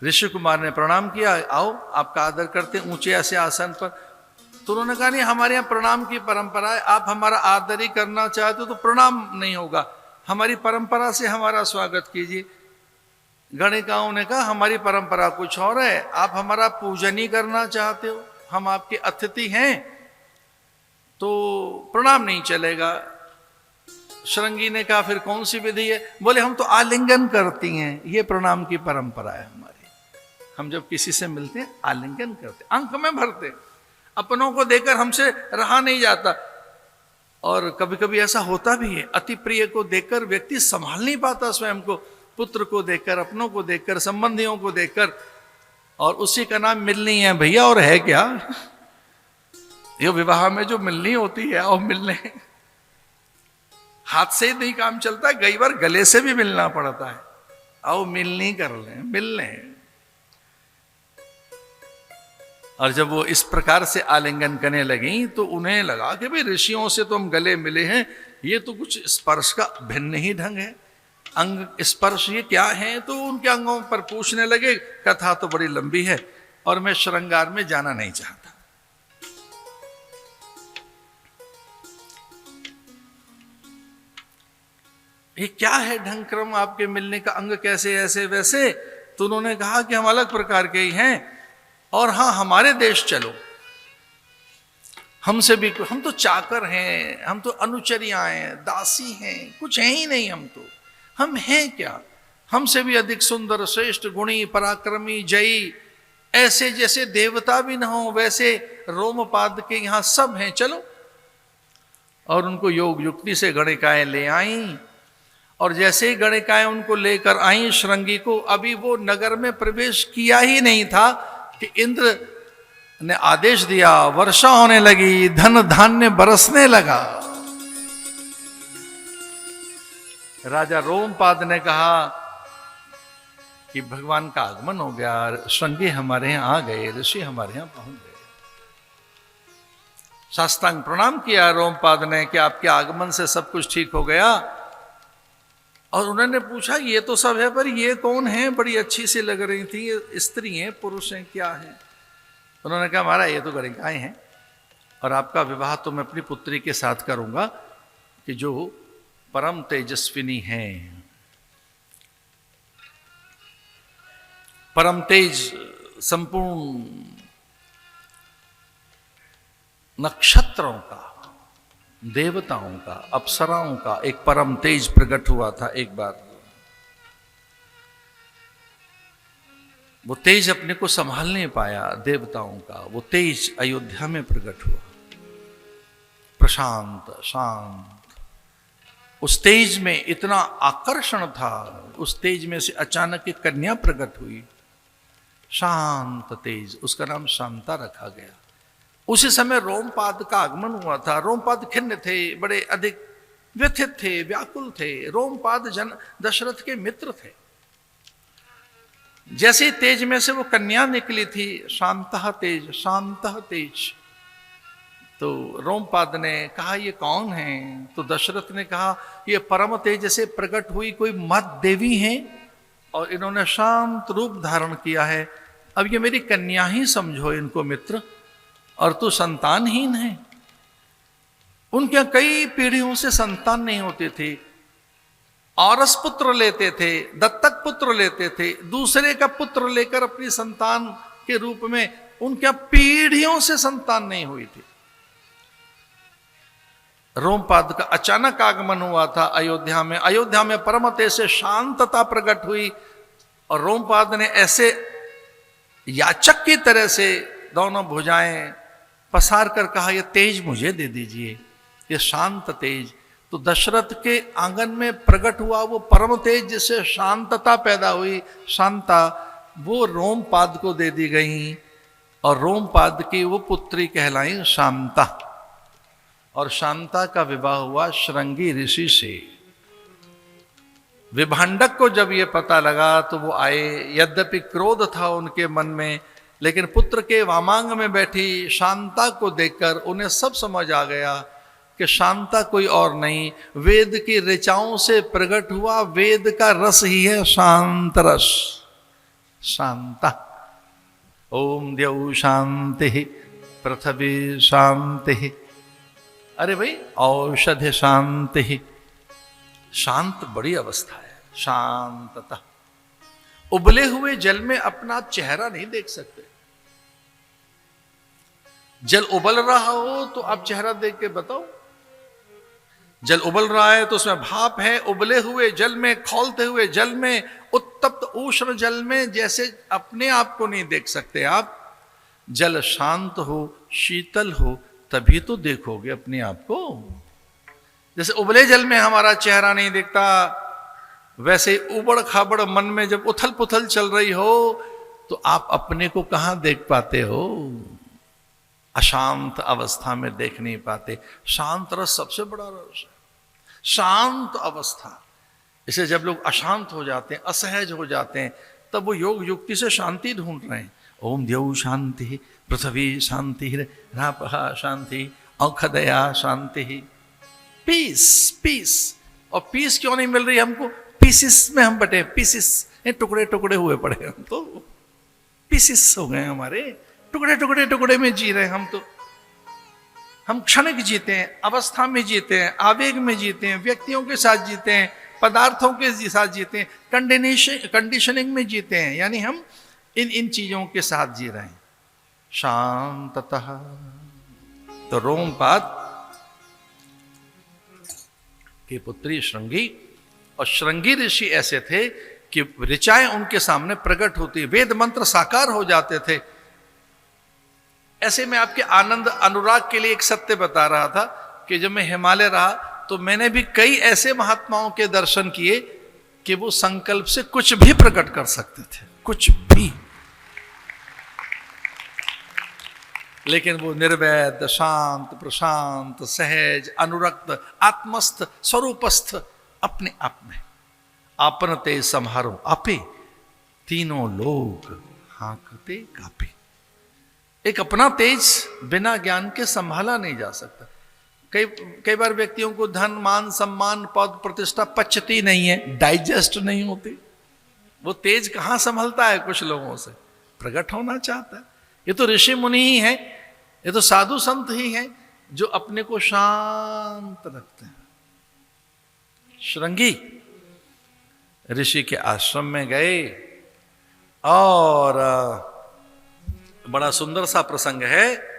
ऋषि कुमार ने प्रणाम किया, आओ आपका आदर करते ऊंचे ऐसे आसन पर। तो उन्होंने कहा नहीं, हमारे यहाँ प्रणाम की परंपरा है, आप हमारा आदर ही करना चाहते हो तो प्रणाम नहीं होगा, हमारी परंपरा से हमारा स्वागत कीजिए। गणिकाओं ने कहा हमारी परंपरा कुछ और है, आप हमारा पूजन ही करना चाहते हो, हम आपके अतिथि हैं तो प्रणाम नहीं चलेगा। श्रृंगी ने कहा फिर कौन सी विधि है? बोले हम तो आलिंगन करती हैं, ये प्रणाम की परंपरा है हमारी। हम जब किसी से मिलते हैं आलिंगन करते, अंक में भरते, अपनों को देकर हमसे रहा नहीं जाता। और कभी कभी ऐसा होता भी है, अति प्रिय को देखकर व्यक्ति संभाल नहीं पाता स्वयं को, पुत्र को देखकर, अपनों को देखकर, संबंधियों को देखकर, और उसी का नाम मिलनी है भैया। और है क्या, ये विवाह में जो मिलनी होती है, और मिलने हाथ से ही नहीं काम चलता, कई बार गले से भी मिलना पड़ता है। आओ मिलनी कर लें, मिल लें। और जब वो इस प्रकार से आलिंगन करने लगी तो उन्हें लगा कि भाई ऋषियों से तो हम गले मिले हैं, ये तो कुछ स्पर्श का भिन्न ही ढंग है, अंग स्पर्श ये क्या है? तो उनके अंगों पर पूछने लगे। कथा तो बड़ी लंबी है और मैं श्रृंगार में जाना नहीं चाहता। ये क्या है ढंग क्रम आपके मिलने का, अंग कैसे ऐसे वैसे? तो उन्होंने कहा कि हम अलग प्रकार के ही हैं, और हाँ हमारे देश चलो, हमसे भी, हम तो चाकर हैं, हम तो अनुचरियां हैं, दासी हैं, कुछ है ही नहीं हम हैं क्या? हमसे भी अधिक सुंदर, श्रेष्ठ, गुणी, पराक्रमी, जयी, ऐसे जैसे देवता भी ना हो वैसे रोमपाद के यहां सब हैं, चलो। और उनको योग युक्ति से गणिकाएं ले आई, और जैसे ही गणिकाएं उनको लेकर आई श्रृंगी को, अभी वो नगर में प्रवेश किया ही नहीं था कि इंद्र ने आदेश दिया, वर्षा होने लगी, धन धान्य बरसने लगा। राजा रोमपाद ने कहा कि भगवान का आगमन हो गया, श्रृंगी हमारे यहां आ गए, ऋषि हमारे यहां पहुंच गए। साष्टांग प्रणाम किया रोमपाद ने कि आपके आगमन से सब कुछ ठीक हो गया। और उन्होंने पूछा ये तो सब है, पर ये कौन है? बड़ी अच्छी सी लग रही थी, ये स्त्री हैं, पुरुष हैं, क्या है? उन्होंने कहा महाराज ये तो गणिकाएं हैं, और आपका विवाह तो मैं अपनी पुत्री के साथ करूंगा कि जो परम तेजस्विनी हैं, परम तेज संपूर्ण नक्षत्रों का, देवताओं का, अप्सराओं का एक परम तेज प्रकट हुआ था एक बार। वो तेज अपने को संभाल नहीं पाया देवताओं का, वो तेज अयोध्या में प्रकट हुआ, प्रशांत शांत। उस तेज में इतना आकर्षण था, उस तेज में से अचानक एक कन्या प्रकट हुई, शांत तेज, उसका नाम शांता रखा गया। उसी समय रोमपाद का आगमन हुआ था। रोमपाद खिन्न थे, बड़े अधिक व्यथित थे, व्याकुल थे। रोमपाद दशरथ के मित्र थे। जैसे तेज में से वो कन्या निकली थी, शांतः तेज, शांतः तेज, तो रोमपाद ने कहा ये कौन है? तो दशरथ ने कहा ये परम तेज से प्रकट हुई कोई मत देवी हैं, और इन्होंने शांत रूप धारण किया है। अब ये मेरी कन्या ही समझो इनको मित्र, और तू संतानहीन है। उनके कई पीढ़ियों से संतान नहीं होते थे, औरस पुत्र लेते थे, दत्तक पुत्र लेते थे, दूसरे का पुत्र लेकर अपनी संतान के रूप में, उनके पीढ़ियों से संतान नहीं हुई थी। रोमपाद का अचानक आगमन हुआ था अयोध्या में। अयोध्या में परम तेज से शांतता प्रकट हुई, और रोमपाद ने ऐसे याचक की तरह से दोनों भुजाएं पसार कर कहा ये तेज मुझे दे दीजिए, ये शांत तेज। तो दशरथ के आंगन में प्रकट हुआ वो परम तेज जिससे शांतता पैदा हुई, शांता, वो रोमपाद को दे दी गई, और रोमपाद की वो पुत्री कहलाई शांता। और शांता का विवाह हुआ श्रृंगी ऋषि से। विभांडक को जब ये पता लगा तो वो आए, यद्यपि क्रोध था उनके मन में, लेकिन पुत्र के वामांग में बैठी शांता को देखकर उन्हें सब समझ आ गया कि शांता कोई और नहीं, वेद की ऋचाओं से प्रकट हुआ वेद का रस ही है शांत रस। शांता। ओम द्यौ शांति पृथ्वी शांति। अरे भाई औषधि शांति। शांत बड़ी अवस्था है, शांतता। उबले हुए जल में अपना चेहरा नहीं देख सकते। जल उबल रहा हो तो आप चेहरा देख के बताओ। जल उबल रहा है तो उसमें भाप है। उबले हुए जल में, खौलते हुए जल में, उत्तप्त उष्ण जल में जैसे अपने आप को नहीं देख सकते आप। जल शांत हो, शीतल हो, तभी तो देखोगे अपने आप को। जैसे उबले जल में हमारा चेहरा नहीं दिखता, वैसे ही उबड़ खाबड़ मन में जब उथल पुथल चल रही हो तो आप अपने को कहां देख पाते हो? अशांत अवस्था में देख नहीं पाते। शांत रस सबसे बड़ा रस है, शांत अवस्था। इसे जब लोग अशांत हो जाते हैं, असहज हो जाते हैं, तब वो योग युक्ति से शांति ढूंढ रहे हैं। ओम द्यौ शांति पृथ्वी शांति रापः शांति औषधया शांति। Peace, peace. और पीस क्यों नहीं मिल रही हमको? पीसिस में हम बटे, पीसिस, टुकड़े टुकड़े हुए पड़े हम तो। पीसिस हो गए हमारे, टुकड़े टुकड़े टुकड़े में जी रहे हैं हम तो। हम क्षणिक जीते हैं, अवस्था में जीते हैं, आवेग में जीते हैं, व्यक्तियों के साथ जीते हैं, पदार्थों के साथ जीते हैं, कंडीशनिंग में जीते हैं। यानी हम इन चीजों के साथ जी रहे हैं। शांततः। तो रोमपाद की पुत्री श्रृंगी, और श्रृंगी ऋषि ऐसे थे कि ऋचाएं उनके सामने प्रकट होती, वेद मंत्र साकार हो जाते थे। ऐसे मैं आपके आनंद अनुराग के लिए एक सत्य बता रहा था कि जब मैं हिमालय रहा तो मैंने भी कई ऐसे महात्माओं के दर्शन किए कि वो संकल्प से कुछ भी प्रकट कर सकते थे, कुछ भी। लेकिन वो निर्वैध, शांत, प्रशांत, सहज, अनुरक्त, आत्मस्थ, स्वरूपस्थ, अपने आप में। आपन ते संहारो आपे, तीनों लोग हाँकते कापे। एक अपना तेज बिना ज्ञान के संभाला नहीं जा सकता। कई बार व्यक्तियों को धन, मान, सम्मान, पद, प्रतिष्ठा पचती नहीं है, डाइजेस्ट नहीं होती। वो तेज कहां संभलता है? कुछ लोगों से प्रकट होना चाहता है। ये तो ऋषि मुनि ही हैं, ये तो साधु संत ही हैं जो अपने को शांत रखते हैं। श्रृंगी ऋषि के आश्रम में गए और बड़ा सुंदर सा प्रसंग है।